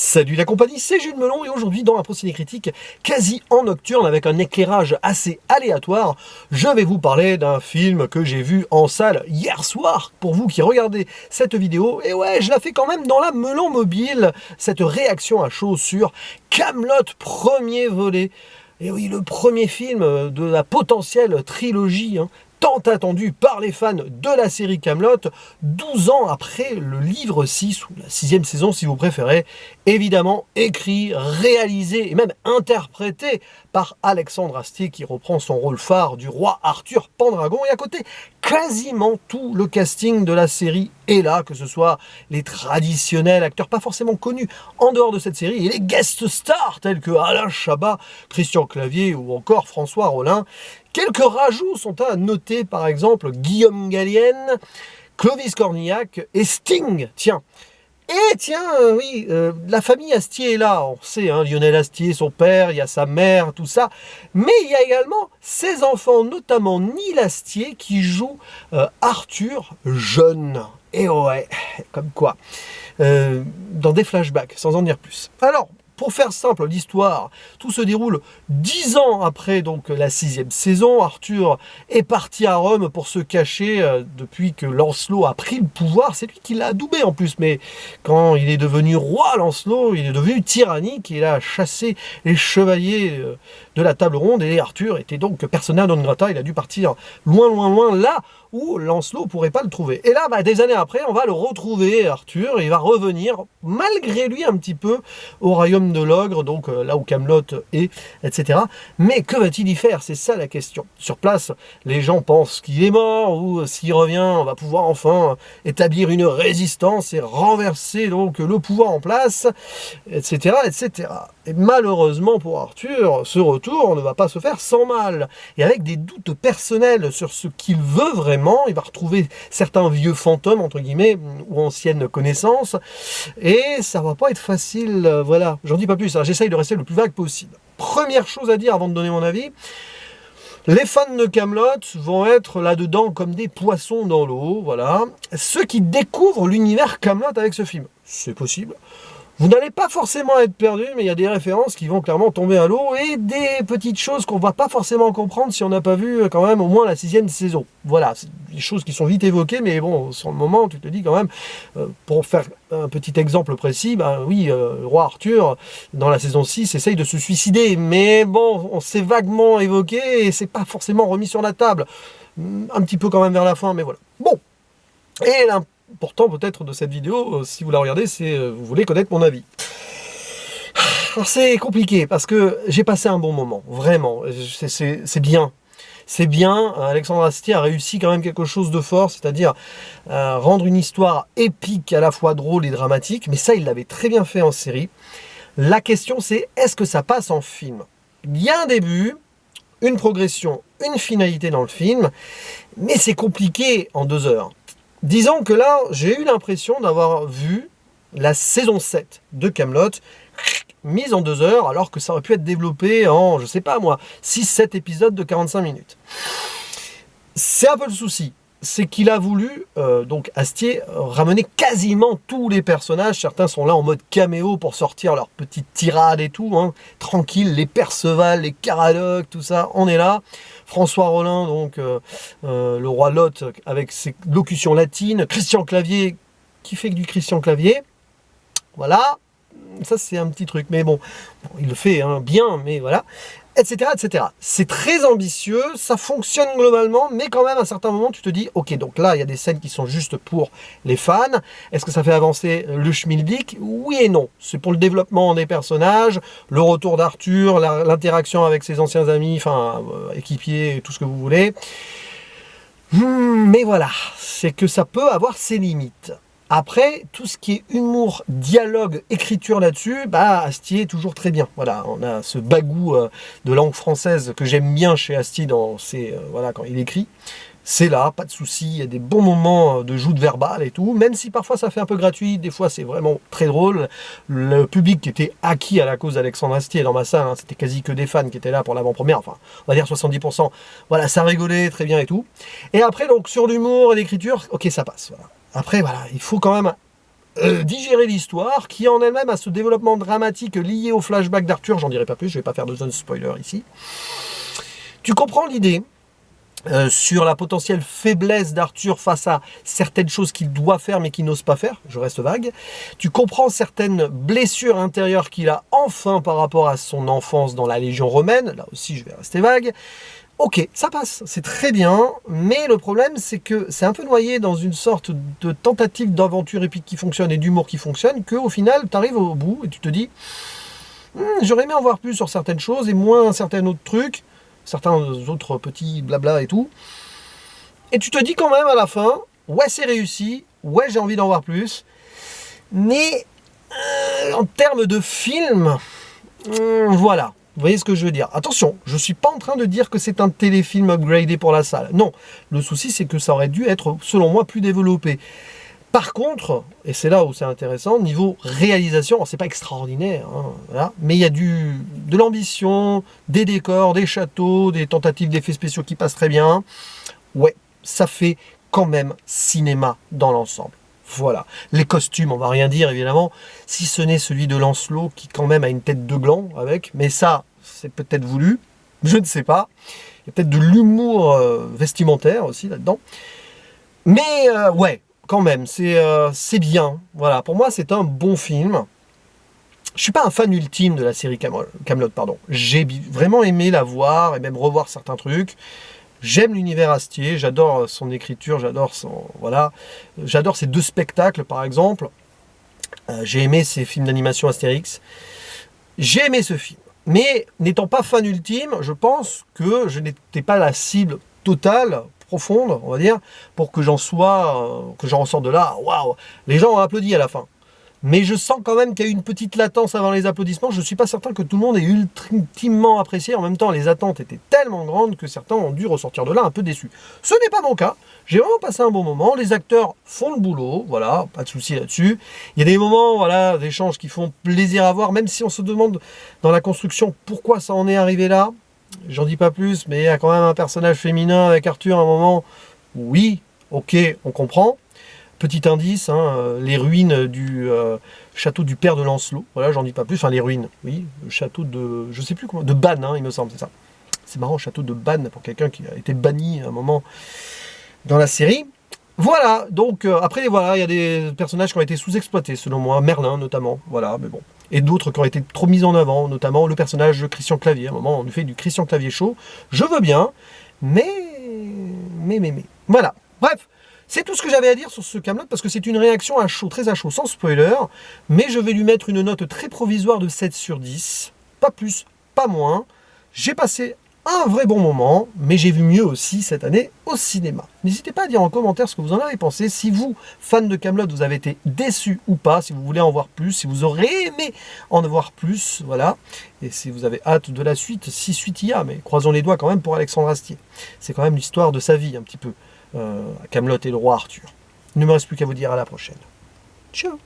Salut la compagnie, c'est Jules Melon et aujourd'hui dans un procédé critique quasi en nocturne avec un éclairage assez aléatoire, je vais vous parler d'un film que j'ai vu en salle hier soir pour vous qui regardez cette vidéo. Et ouais, je la fais quand même dans la Melon Mobile, cette réaction à chaud sur Kaamelott premier volet. Et oui, le premier film de la potentielle trilogie, tant attendu par les fans de la série Kaamelott, 12 ans après le livre 6, ou la 6e saison si vous préférez, évidemment écrit, réalisé et même interprété par Alexandre Astier qui reprend son rôle phare du roi Arthur Pendragon, et à côté quasiment tout le casting de la série est là, que ce soit les traditionnels acteurs pas forcément connus en dehors de cette série et les guest stars tels que Alain Chabat, Christian Clavier ou encore François Rollin. Quelques rajouts sont à noter, par exemple Guillaume Gallienne, Clovis Cornillac et Sting, tiens. Et tiens, oui, la famille Astier est là, on sait, Lionel Astier, son père, il y a sa mère, tout ça. Mais il y a également ses enfants, notamment Neil Astier, qui joue Arthur jeune. Et ouais, comme quoi, dans des flashbacks, sans en dire plus. Alors, pour faire simple, l'histoire, tout se déroule 10 ans après donc la 6e saison. Arthur est parti à Rome pour se cacher depuis que Lancelot a pris le pouvoir. C'est lui qui l'a adoubé en plus, mais quand il est devenu roi, Lancelot, il est devenu tyrannique et il a chassé les chevaliers de la table ronde. Et Arthur était donc persona non grata. Il a dû partir loin, loin, loin, là où Lancelot ne pourrait pas le trouver. Et là, des années après, on va le retrouver, Arthur, et il va revenir, malgré lui, un petit peu au royaume de l'ogre, donc là où Kaamelott est, etc. Mais que va-t-il y faire? C'est ça la question. Sur place, les gens pensent qu'il est mort, ou s'il revient, on va pouvoir enfin établir une résistance et renverser donc le pouvoir en place, etc., etc. Et malheureusement pour Arthur, ce retour ne va pas se faire sans mal. Et avec des doutes personnels sur ce qu'il veut vraiment, il va retrouver certains vieux fantômes, entre guillemets, ou anciennes connaissances, et ça va pas être facile, voilà. J'en dis pas plus, j'essaye de rester le plus vague possible. Première chose à dire avant de donner mon avis, les fans de Kaamelott vont être là-dedans comme des poissons dans l'eau, voilà. Ceux qui découvrent l'univers Kaamelott avec ce film, c'est possible. Vous n'allez pas forcément être perdu, mais il y a des références qui vont clairement tomber à l'eau et des petites choses qu'on ne va pas forcément comprendre si on n'a pas vu quand même au moins la 6e saison. Voilà, c'est des choses qui sont vite évoquées, mais bon, sur le moment, tu te dis quand même, pour faire un petit exemple précis, oui, le roi Arthur, dans la saison 6, essaye de se suicider, mais bon, on s'est vaguement évoqué et c'est pas forcément remis sur la table. Un petit peu quand même vers la fin, mais voilà. Bon, et l'important peut-être de cette vidéo, si vous la regardez, c'est vous voulez connaître mon avis. Alors c'est compliqué parce que j'ai passé un bon moment, vraiment, c'est bien. C'est bien, Alexandre Astier a réussi quand même quelque chose de fort, c'est-à-dire rendre une histoire épique, à la fois drôle et dramatique, mais ça il l'avait très bien fait en série. La question c'est, est-ce que ça passe en film? Il y a un début, une progression, une finalité dans le film, mais c'est compliqué en 2 heures. Disons que là, j'ai eu l'impression d'avoir vu la saison 7 de Kaamelott mise en 2 heures, alors que ça aurait pu être développé en, je sais pas moi, 6-7 épisodes de 45 minutes. C'est un peu le souci, c'est qu'il a voulu, donc Astier, ramener quasiment tous les personnages. Certains sont là en mode caméo pour sortir leur petite tirade et tout, tranquille, les Perceval, les Caradoc, tout ça, on est là. François Rollin, donc le roi Lot, avec ses locutions latines. Christian Clavier, qui fait que du Christian Clavier. Voilà, ça c'est un petit truc, mais bon il le fait bien, mais voilà, etc., etc. C'est très ambitieux, ça fonctionne globalement, mais quand même à un certain moment tu te dis, ok, donc là il y a des scènes qui sont juste pour les fans. Est-ce que ça fait avancer le schmilblick? Oui et non. C'est pour le développement des personnages, le retour d'Arthur, l'interaction avec ses anciens amis, enfin équipiers, tout ce que vous voulez. Mais voilà, c'est que ça peut avoir ses limites. Après, tout ce qui est humour, dialogue, écriture là-dessus, Astier est toujours très bien. Voilà, on a ce bagou de langue française que j'aime bien chez Astier dans voilà, quand il écrit. C'est là, pas de souci, il y a des bons moments de joute verbale et tout, même si parfois ça fait un peu gratuit, des fois c'est vraiment très drôle. Le public qui était acquis à la cause d'Alexandre Astier dans ma salle, c'était quasi que des fans qui étaient là pour l'avant-première, enfin, on va dire 70%. Voilà, ça rigolait très bien et tout. Et après, donc, sur l'humour et l'écriture, ok, ça passe, voilà. Après, voilà, il faut quand même digérer l'histoire, qui en elle-même a ce développement dramatique lié au flashback d'Arthur, j'en dirai pas plus, je vais pas faire de zone spoiler ici. Tu comprends l'idée sur la potentielle faiblesse d'Arthur face à certaines choses qu'il doit faire mais qu'il n'ose pas faire, je reste vague. Tu comprends certaines blessures intérieures qu'il a enfin par rapport à son enfance dans la Légion romaine, là aussi je vais rester vague. Ok, ça passe, c'est très bien, mais le problème c'est que c'est un peu noyé dans une sorte de tentative d'aventure épique qui fonctionne et d'humour qui fonctionne, qu'au final tu arrives au bout et tu te dis j'aurais aimé en voir plus sur certaines choses et moins certains autres trucs, certains autres petits blabla et tout. Et tu te dis quand même à la fin, ouais c'est réussi, ouais j'ai envie d'en voir plus, mais en termes de film, voilà. Vous voyez ce que je veux dire? Attention, je ne suis pas en train de dire que c'est un téléfilm upgradé pour la salle. Non, le souci c'est que ça aurait dû être, selon moi, plus développé. Par contre, et c'est là où c'est intéressant, niveau réalisation, c'est pas extraordinaire, hein, voilà, mais il y a de l'ambition, des décors, des châteaux, des tentatives d'effets spéciaux qui passent très bien. Ouais, ça fait quand même cinéma dans l'ensemble. Voilà. Les costumes, on va rien dire évidemment, si ce n'est celui de Lancelot qui quand même a une tête de gland avec, mais ça, c'est peut-être voulu, je ne sais pas. Il y a peut-être de l'humour vestimentaire aussi là-dedans. Mais ouais, quand même, c'est bien. Voilà, pour moi, c'est un bon film. Je suis pas un fan ultime de la série Kaamelott, pardon. J'ai vraiment aimé la voir et même revoir certains trucs. J'aime l'univers Astier, j'adore son écriture, j'adore ses deux spectacles par exemple. J'ai aimé ses films d'animation Astérix. J'ai aimé ce film. Mais n'étant pas fan ultime, je pense que je n'étais pas la cible totale, profonde, on va dire, pour que j'en ressorte de là, waouh, les gens ont applaudi à la fin. Mais je sens quand même qu'il y a eu une petite latence avant les applaudissements. Je ne suis pas certain que tout le monde ait ultimement apprécié. En même temps, les attentes étaient tellement grandes que certains ont dû ressortir de là un peu déçus. Ce n'est pas mon cas. J'ai vraiment passé un bon moment. Les acteurs font le boulot. Voilà, pas de souci là-dessus. Il y a des moments, voilà, d'échanges qui font plaisir à voir, même si on se demande dans la construction pourquoi ça en est arrivé là. J'en dis pas plus, mais il y a quand même un personnage féminin avec Arthur à un moment. Oui, ok, on comprend. Petit indice, hein, les ruines du château du père de Lancelot. Voilà, j'en dis pas plus. Enfin, les ruines, oui. Le château de, je sais plus comment, de Bannes, hein, il me semble, c'est ça. C'est marrant, château de Bannes pour quelqu'un qui a été banni à un moment dans la série. Voilà, donc après, voilà, il y a des personnages qui ont été sous-exploités, selon moi. Merlin, notamment. Voilà, mais bon. Et d'autres qui ont été trop mis en avant, notamment le personnage de Christian Clavier. À un moment, on nous fait du Christian Clavier show. Je veux bien, mais. Voilà. Bref. C'est tout ce que j'avais à dire sur ce Kaamelott, parce que c'est une réaction à chaud, très à chaud, sans spoiler, mais je vais lui mettre une note très provisoire de 7 sur 10, pas plus, pas moins. J'ai passé un vrai bon moment, mais j'ai vu mieux aussi cette année au cinéma. N'hésitez pas à dire en commentaire ce que vous en avez pensé, si vous, fan de Kaamelott, vous avez été déçu ou pas, si vous voulez en voir plus, si vous aurez aimé en voir plus, voilà, et si vous avez hâte de la suite, si suite il y a, mais croisons les doigts quand même pour Alexandre Astier. C'est quand même l'histoire de sa vie, un petit peu. Kaamelott et le roi Arthur. Il ne me reste plus qu'à vous dire à la prochaine. Ciao.